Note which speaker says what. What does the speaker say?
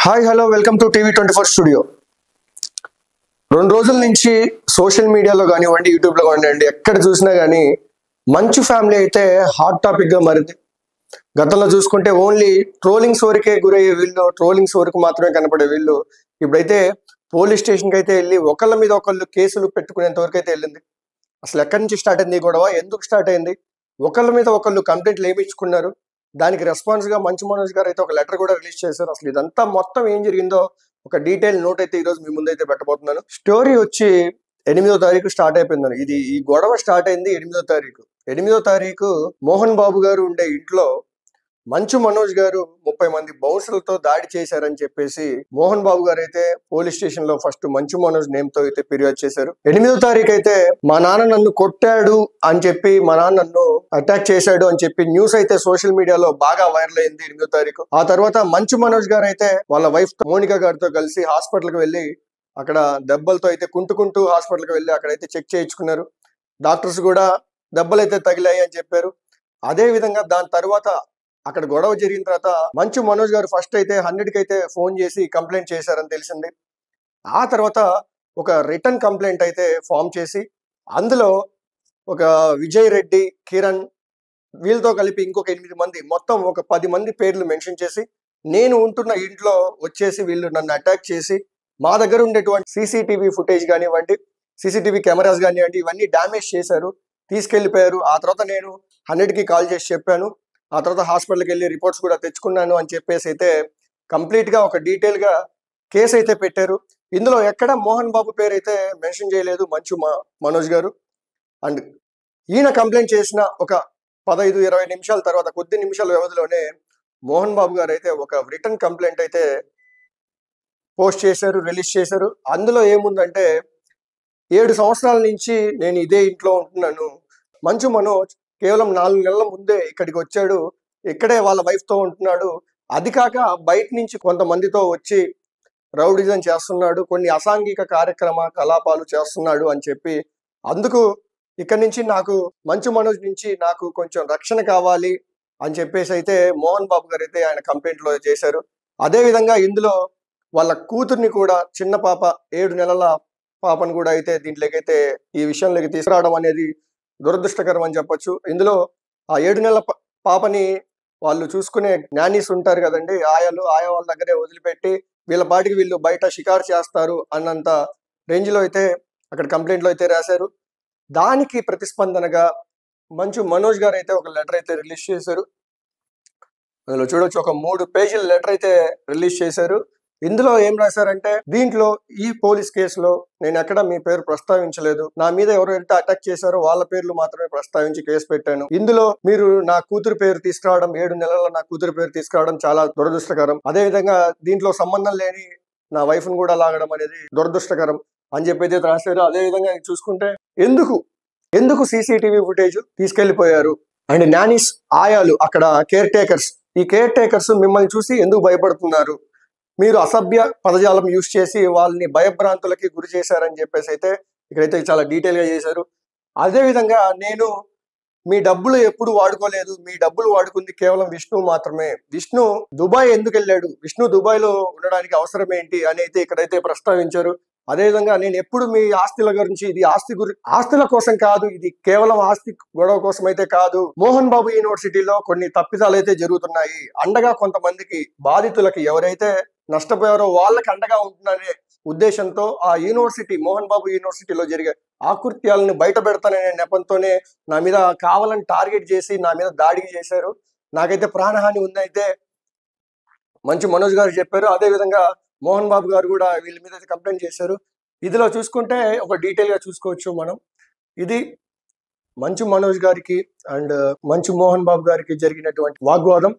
Speaker 1: Hi hello welcome to TV 24 studio. 2 రోజుల నుంచి social మీడియాలో కానివ్వండి, యూట్యూబ్లో కానివ్వండి, ఎక్కడ చూసినా కానీ మంచు ఫ్యామిలీ అయితే హాట్ టాపిక్గా మారింది. గతంలో చూసుకుంటే ఓన్లీ ట్రోలింగ్స్ వరకే గురయ్యే వీళ్ళు, ట్రోలింగ్స్ వరకు మాత్రమే కనపడే వీళ్ళు ఇప్పుడైతే పోలీస్ స్టేషన్కి అయితే వెళ్ళి ఒకళ్ళ మీద ఒకళ్ళు కేసులు పెట్టుకునేంత వరకు అయితే వెళ్ళింది. అసలు ఎక్కడి నుంచి స్టార్ట్ అయింది ఈ గొడవ, ఎందుకు స్టార్ట్ అయింది, ఒకళ్ళ మీద ఒకళ్ళు కంప్లైంట్లు ఏమిచ్చుకున్నారు, దానికి రెస్పాన్స్గా మంచు మనోజ్ గారు అయితే ఒక లెటర్ కూడా రిలీజ్ చేశారు. అసలు ఇదంతా మొత్తం ఏం జరిగిందో ఒక డీటెయిల్ నోట్ అయితే ఈరోజు మీ ముందైతే పెట్టబోతున్నాను. స్టోరీ వచ్చి 8వ తారీఖు స్టార్ట్ అయిపోయింది. ఈ గొడవ స్టార్ట్ అయింది 8వ తారీఖు. 8వ తారీఖు మోహన్ బాబు గారు ఉండే ఇంట్లో మంచు మనోజ్ గారు 30 మంది బౌన్సర్లతో దాడి చేశారని చెప్పేసి మోహన్ బాబు గారు అయితే పోలీస్ స్టేషన్ లో ఫస్ట్ మంచు మనోజ్ నేమ్ తో అయితే ఫిర్యాదు చేశారు. 8వ తారీఖు అయితే మా నాన్న నన్ను కొట్టాడు అని చెప్పి, మా నాన్న నన్ను అటాక్ చేశాడు అని చెప్పి న్యూస్ అయితే సోషల్ మీడియాలో బాగా వైరల్ అయింది 8వ తారీఖు. ఆ తర్వాత మంచు మనోజ్ గారు అయితే వాళ్ళ వైఫ్ మోనికా గారితో కలిసి హాస్పిటల్ కి వెళ్ళి అక్కడ దెబ్బలతో అయితే కుంటుకుంటూ హాస్పిటల్కి వెళ్ళి అక్కడైతే చెక్ చేయించుకున్నారు. డాక్టర్స్ కూడా దెబ్బలు అయితే తగిలాయి అని చెప్పారు. అదే విధంగా దాని తర్వాత అక్కడ గొడవ జరిగిన తర్వాత మంచు మనోజ్ గారు ఫస్ట్ అయితే 100కి అయితే ఫోన్ చేసి కంప్లైంట్ చేశారని తెలిసింది. ఆ తర్వాత ఒక రిటర్న్ కంప్లైంట్ అయితే ఫామ్ చేసి అందులో ఒక విజయ్ రెడ్డి, కిరణ్ వీళ్ళతో కలిపి ఇంకొక 8 మంది, మొత్తం ఒక 10 మంది పేర్లు మెన్షన్ చేసి, నేను ఉంటున్న ఇంట్లో వచ్చేసి వీళ్ళు నన్ను అటాక్ చేసి మా దగ్గర ఉండేటువంటి సీసీటీవీ ఫుటేజ్ కానివ్వండి, సీసీటీవీ కెమెరాస్ కానివ్వండి, ఇవన్నీ డ్యామేజ్ చేశారు, తీసుకెళ్లిపోయారు. ఆ తర్వాత నేను 100కి కాల్ చేసి చెప్పాను. ఆ తర్వాత హాస్పిటల్కి వెళ్ళి రిపోర్ట్స్ కూడా తెచ్చుకున్నాను అని చెప్పేసి అయితే కంప్లీట్గా ఒక డీటెయిల్గా కేసు అయితే పెట్టారు. ఇందులో ఎక్కడ మోహన్ బాబు పేరు అయితే మెన్షన్ చేయలేదు మంచు మనోజ్ గారు. అండ్ ఈయన కంప్లైంట్ చేసిన ఒక 15-20 నిమిషాల తర్వాత, కొద్ది నిమిషాల వ్యవధిలోనే మోహన్ బాబు గారు అయితే ఒక రిటర్న్ కంప్లైంట్ అయితే పోస్ట్ చేశారు, రిలీజ్ చేశారు. అందులో ఏముందంటే, 7 సంవత్సరాల నుంచి నేను ఇదే ఇంట్లో ఉంటున్నాను. మంచు మనోజ్ కేవలం 4 నెలల ముందే ఇక్కడికి వచ్చాడు, ఇక్కడే వాళ్ళ వైఫ్తో ఉంటున్నాడు. అది కాక బయట నుంచి కొంతమందితో వచ్చి రౌడిజం చేస్తున్నాడు, కొన్ని అసాంఘిక కలాపాలు చేస్తున్నాడు అని చెప్పి, అందుకు ఇక్కడి నుంచి నాకు మంచు మనోజ్ నుంచి నాకు కొంచెం రక్షణ కావాలి అని చెప్పేసి అయితే మోహన్ బాబు గారు అయితే ఆయన కంప్లైంట్లో చేశారు. అదేవిధంగా ఇందులో వాళ్ళ కూతుర్ని కూడా, చిన్న పాప 7 నెలల పాపను కూడా అయితే దీంట్లోకైతే ఈ విషయంలోకి తీసుకురావడం అనేది దురదృష్టకరం అని చెప్పొచ్చు. ఇందులో ఆ 7 నెలల పాపని వాళ్ళు చూసుకునే జ్ఞానీస్ ఉంటారు కదండి, ఆయా వాళ్ళ దగ్గరే వదిలిపెట్టి వీళ్ళ పాటికి వీళ్ళు బయట షికారు చేస్తారు అన్నంత రేంజ్లో అయితే అక్కడ కంప్లైంట్లో అయితే రాశారు. దానికి ప్రతిస్పందనగా మంచు మనోజ్ గారు అయితే ఒక లెటర్ అయితే రిలీజ్ చేశారు. అందులో చూడొచ్చు, ఒక 3 పేజీల లెటర్ అయితే రిలీజ్ చేశారు. ఇందులో ఏం రాశారంటే, దీంట్లో ఈ పోలీస్ కేసులో నేను ఎక్కడ మీ పేరు ప్రస్తావించలేదు, నా మీద ఎవరైతే అటాక్ చేశారో వాళ్ళ పేర్లు మాత్రమే ప్రస్తావించి కేసు పెట్టాను. ఇందులో మీరు నా కూతురు పేరు తీసుకురావడం, 7 నెలల నా కూతురు పేరు తీసుకురావడం చాలా దురదృష్టకరం. అదే విధంగా దీంట్లో సంబంధం లేని నా వైఫ్ ను కూడా లాగడం అనేది దురదృష్టకరం అని చెప్పి రాశారు. అదే విధంగా చూసుకుంటే, ఎందుకు సీసీటీవీ ఫుటేజ్ తీసుకెళ్లిపోయారు అండ్ నానీస్, ఆయాలు, అక్కడ కేర్ టేకర్స్, ఈ కేర్ టేకర్స్ మిమ్మల్ని చూసి ఎందుకు భయపడుతున్నారు, మీరు అసభ్య పదజాలం యూజ్ చేసి వాళ్ళని భయభ్రాంతులకి గురి చేశారని చెప్పేసి అయితే ఇక్కడైతే చాలా డీటెయిల్గా చేశారు. అదేవిధంగా, నేను మీ డబ్బులు ఎప్పుడు వాడుకోలేదు, మీ డబ్బులు వాడుకుంది కేవలం విష్ణు మాత్రమే. విష్ణు దుబాయ్ ఎందుకు వెళ్ళాడు, విష్ణు దుబాయ్లో ఉండడానికి అవసరం ఏంటి అని అయితే ఇక్కడైతే ప్రస్తావించారు. అదేవిధంగా, నేను ఎప్పుడు మీ ఆస్తుల గురించి, ఇది ఆస్తుల కోసం కాదు, ఇది కేవలం ఆస్తి గొడవ కోసం అయితే కాదు, మోహన్ బాబు యూనివర్సిటీలో కొన్ని తప్పిదాలు అయితే జరుగుతున్నాయి, అండగా కొంతమందికి బాధితులకి ఎవరైతే నష్టపోయారో వాళ్ళకి అండగా ఉంటున్నారనే ఉద్దేశంతో ఆ యూనివర్సిటీ, మోహన్ బాబు యూనివర్సిటీలో జరిగే ఆకృత్యాలను బయట పెడతాననే నెపంతోనే నా మీద కావాలని టార్గెట్ చేసి నా మీద దాడికి చేశారు, నాకైతే ప్రాణహాని ఉందైతే మంచు మనోజ్ గారు చెప్పారు. అదేవిధంగా మోహన్ బాబు గారు కూడా వీళ్ళ మీద అయితే కంప్లైంట్ చేశారు. ఇదిలో చూసుకుంటే ఒక డీటెయిల్గా చూసుకోవచ్చు మనం. ఇది మంచు మనోజ్ గారికి అండ్ మంచు మోహన్ బాబు గారికి జరిగినటువంటి వాగ్వాదం.